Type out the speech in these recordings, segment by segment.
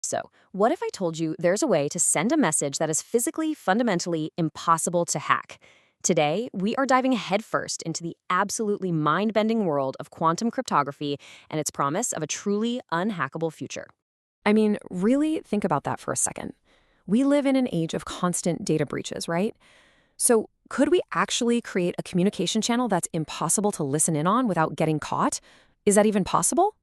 So, what if I told you there's a way to send a message that is physically, fundamentally impossible to hack? Today, we are diving headfirst into the absolutely mind-bending world of quantum cryptography and its promise of a truly unhackable future. I mean, really think about that for a second. We live in an age of constant data breaches, right? So, could we actually create a communication channel that's impossible to listen in on without getting caught? Is that even possible?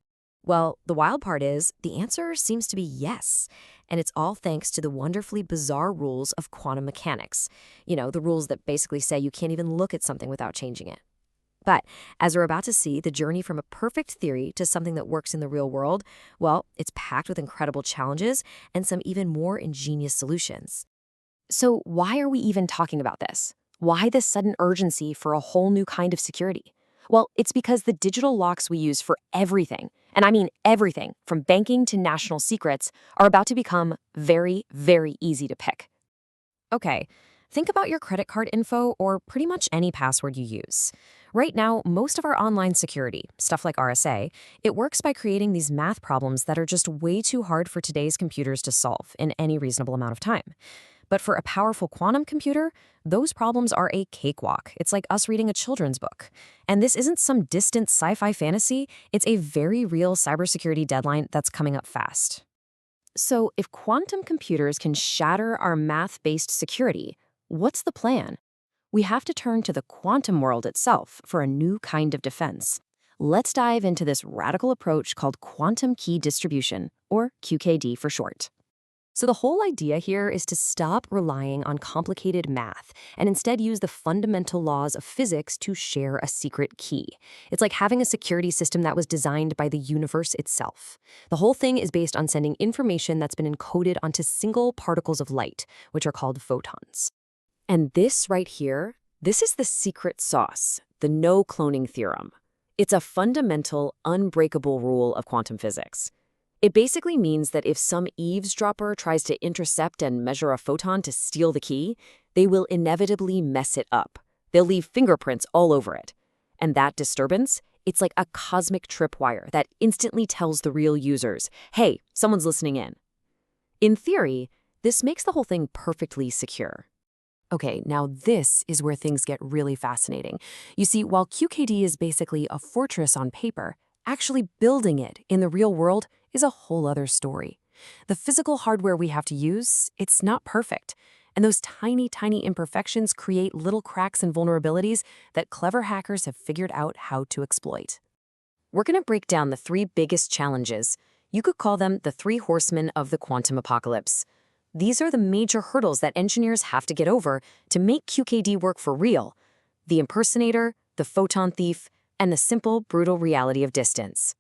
Well, the wild part is, the answer seems to be yes. And it's all thanks to the wonderfully bizarre rules of quantum mechanics. The rules that basically say you can't even look at something without changing it. But as we're about to see, the journey from a perfect theory to something that works in the real world, well, it's packed with incredible challenges and some even more ingenious solutions. So why are we even talking about this? Why this sudden urgency for a whole new kind of security? Well, it's because the digital locks we use for everything, and I mean everything, from banking to national secrets, are about to become very, very easy to pick. Okay, think about your credit card info or pretty much any password you use. Right now, most of our online security, stuff like RSA, it works by creating these math problems that are just way too hard for today's computers to solve in any reasonable amount of time. But for a powerful quantum computer, those problems are a cakewalk. It's like us reading a children's book. And this isn't some distant sci-fi fantasy, it's a very real cybersecurity deadline that's coming up fast. So if quantum computers can shatter our math-based security, what's the plan? We have to turn to the quantum world itself for a new kind of defense. Let's dive into this radical approach called quantum key distribution, or QKD for short. So the whole idea here is to stop relying on complicated math and instead use the fundamental laws of physics to share a secret key. It's like having a security system that was designed by the universe itself. The whole thing is based on sending information that's been encoded onto single particles of light, which are called photons. And this right here, this is the secret sauce, the no cloning theorem. It's a fundamental, unbreakable rule of quantum physics. It basically means that if some eavesdropper tries to intercept and measure a photon to steal the key, they will inevitably mess it up. They'll leave fingerprints all over it. And that disturbance, it's like a cosmic tripwire that instantly tells the real users, hey, someone's listening in. In theory, this makes the whole thing perfectly secure. Okay, now this is where things get really fascinating. You see, while QKD is basically a fortress on paper, actually building it in the real world is a whole other story. The physical hardware we have to use, it's not perfect. And those tiny, tiny imperfections create little cracks and vulnerabilities that clever hackers have figured out how to exploit. We're going to break down the three biggest challenges. You could call them the three horsemen of the quantum apocalypse. These are the major hurdles that engineers have to get over to make QKD work for real: the impersonator, the photon thief, and the simple, brutal reality of distance.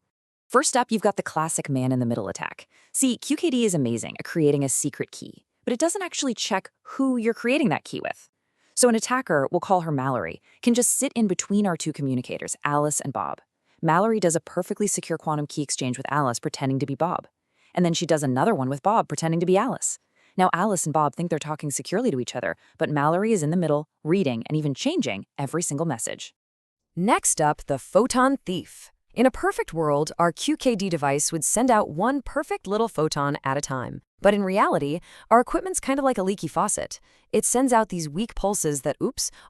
First up, you've got the classic man-in-the-middle attack. See, QKD is amazing at creating a secret key, but it doesn't actually check who you're creating that key with. So an attacker, we'll call her Mallory, can just sit in between our two communicators, Alice and Bob. Mallory does a perfectly secure quantum key exchange with Alice pretending to be Bob. And then she does another one with Bob pretending to be Alice. Now Alice and Bob think they're talking securely to each other, but Mallory is in the middle, reading and even changing every single message. Next up, the photon thief. In a perfect world, our QKD device would send out one perfect little photon at a time. But in reality, our equipment's kind of like a leaky faucet. It sends out these weak pulses that,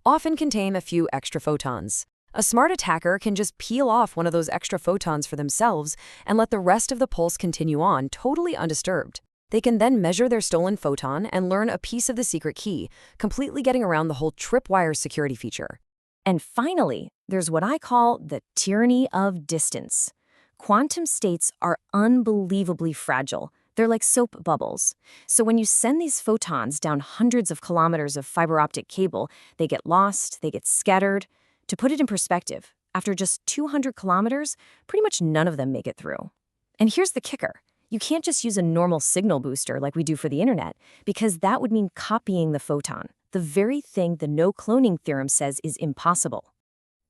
often contain a few extra photons. A smart attacker can just peel off one of those extra photons for themselves and let the rest of the pulse continue on totally undisturbed. They can then measure their stolen photon and learn a piece of the secret key, completely getting around the whole tripwire security feature. And finally, there's what I call the tyranny of distance. Quantum states are unbelievably fragile. They're like soap bubbles. So when you send these photons down hundreds of kilometers of fiber optic cable, they get lost, they get scattered. To put it in perspective, after just 200 kilometers, pretty much none of them make it through. And here's the kicker. You can't just use a normal signal booster like we do for the internet, because that would mean copying the photon, the very thing the no cloning theorem says is impossible.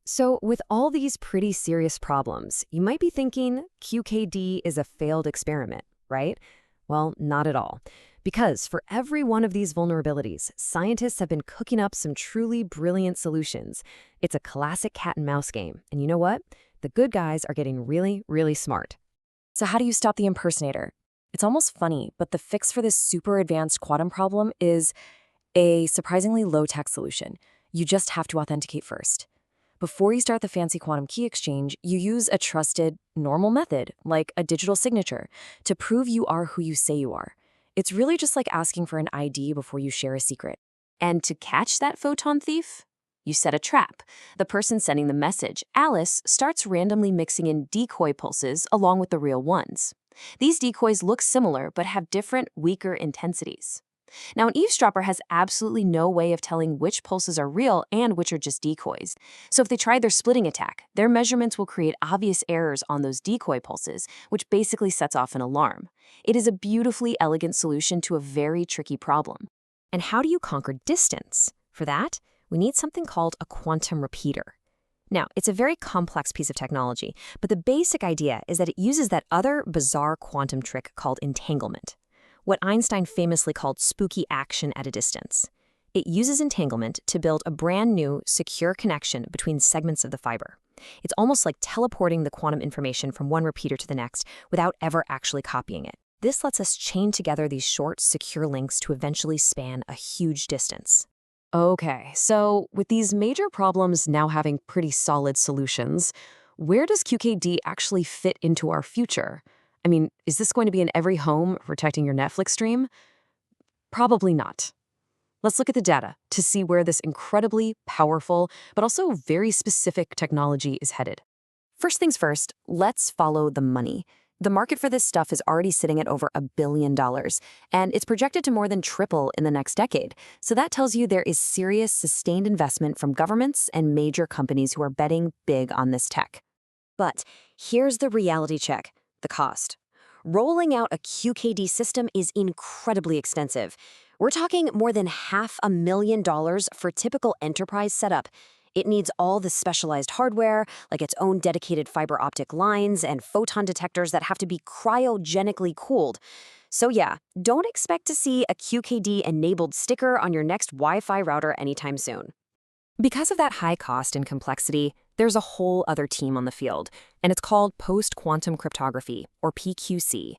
So with all these pretty serious problems, you might be thinking QKD is a failed experiment, right? Well, not at all. Because for every one of these vulnerabilities, scientists have been cooking up some truly brilliant solutions. It's a classic cat and mouse game. And you know what? The good guys are getting really, really smart. So how do you stop the impersonator? It's almost funny, but the fix for this super advanced quantum problem is a surprisingly low-tech solution. You just have to authenticate first. Before you start the fancy quantum key exchange, you use a trusted, normal method, like a digital signature, to prove you are who you say you are. It's really just like asking for an ID before you share a secret. And to catch that photon thief, you set a trap. The person sending the message, Alice, starts randomly mixing in decoy pulses along with the real ones. These decoys look similar but have different, weaker intensities. Now, an eavesdropper has absolutely no way of telling which pulses are real and which are just decoys. So if they try their splitting attack, their measurements will create obvious errors on those decoy pulses, which basically sets off an alarm. It is a beautifully elegant solution to a very tricky problem. And how do you conquer distance? For that, we need something called a quantum repeater. Now, it's a very complex piece of technology, but the basic idea is that it uses that other bizarre quantum trick called entanglement, what Einstein famously called spooky action at a distance. It uses entanglement to build a brand new, secure connection between segments of the fiber. It's almost like teleporting the quantum information from one repeater to the next without ever actually copying it. This lets us chain together these short, secure links to eventually span a huge distance. Okay, so with these major problems now having pretty solid solutions, where does QKD actually fit into our future? I mean, is this going to be in every home protecting your Netflix stream? Probably not. Let's look at the data to see where this incredibly powerful, but also very specific technology is headed. First things first, let's follow the money. The market for this stuff is already sitting at over $1 billion, and it's projected to more than triple in the next decade. So that tells you there is serious, sustained investment from governments and major companies who are betting big on this tech. But here's the reality check, the cost. Rolling out a QKD system is incredibly expensive. We're talking more than $500,000 for typical enterprise setup. It needs all the specialized hardware, like its own dedicated fiber optic lines and photon detectors that have to be cryogenically cooled. So yeah, don't expect to see a QKD-enabled sticker on your next Wi-Fi router anytime soon. Because of that high cost and complexity, there's a whole other team on the field, and it's called Post-Quantum Cryptography, or PQC.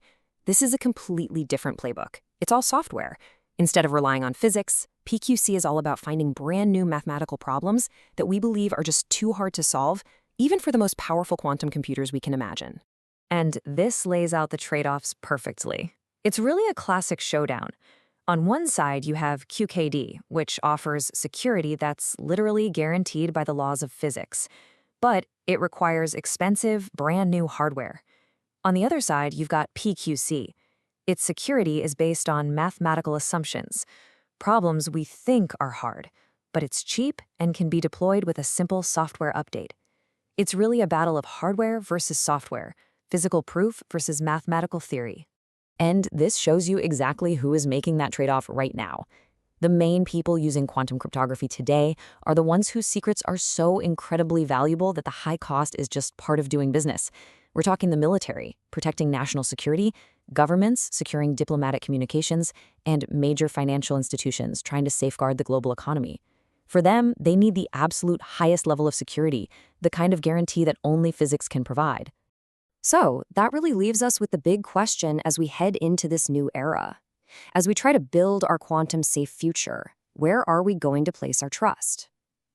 This is a completely different playbook. It's all software. Instead of relying on physics, PQC is all about finding brand new mathematical problems that we believe are just too hard to solve, even for the most powerful quantum computers we can imagine. And this lays out the trade-offs perfectly. It's really a classic showdown. On one side, you have QKD, which offers security that's literally guaranteed by the laws of physics, but it requires expensive, brand new hardware. On the other side, you've got PQC. Its security is based on mathematical assumptions, problems we think are hard, but it's cheap and can be deployed with a simple software update. It's really a battle of hardware versus software, physical proof versus mathematical theory. And this shows you exactly who is making that trade-off right now. The main people using quantum cryptography today are the ones whose secrets are so incredibly valuable that the high cost is just part of doing business. We're talking the military, protecting national security, governments securing diplomatic communications, and major financial institutions trying to safeguard the global economy. For them, they need the absolute highest level of security, the kind of guarantee that only physics can provide. So that really leaves us with the big question as we head into this new era. As we try to build our quantum-safe future, where are we going to place our trust?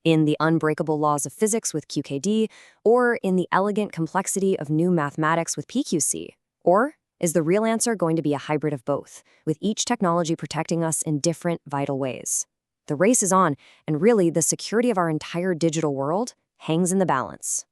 In the unbreakable laws of physics with QKD, or in the elegant complexity of new mathematics with PQC? Or is the real answer going to be a hybrid of both, with each technology protecting us in different vital ways? The race is on, and really the security of our entire digital world hangs in the balance.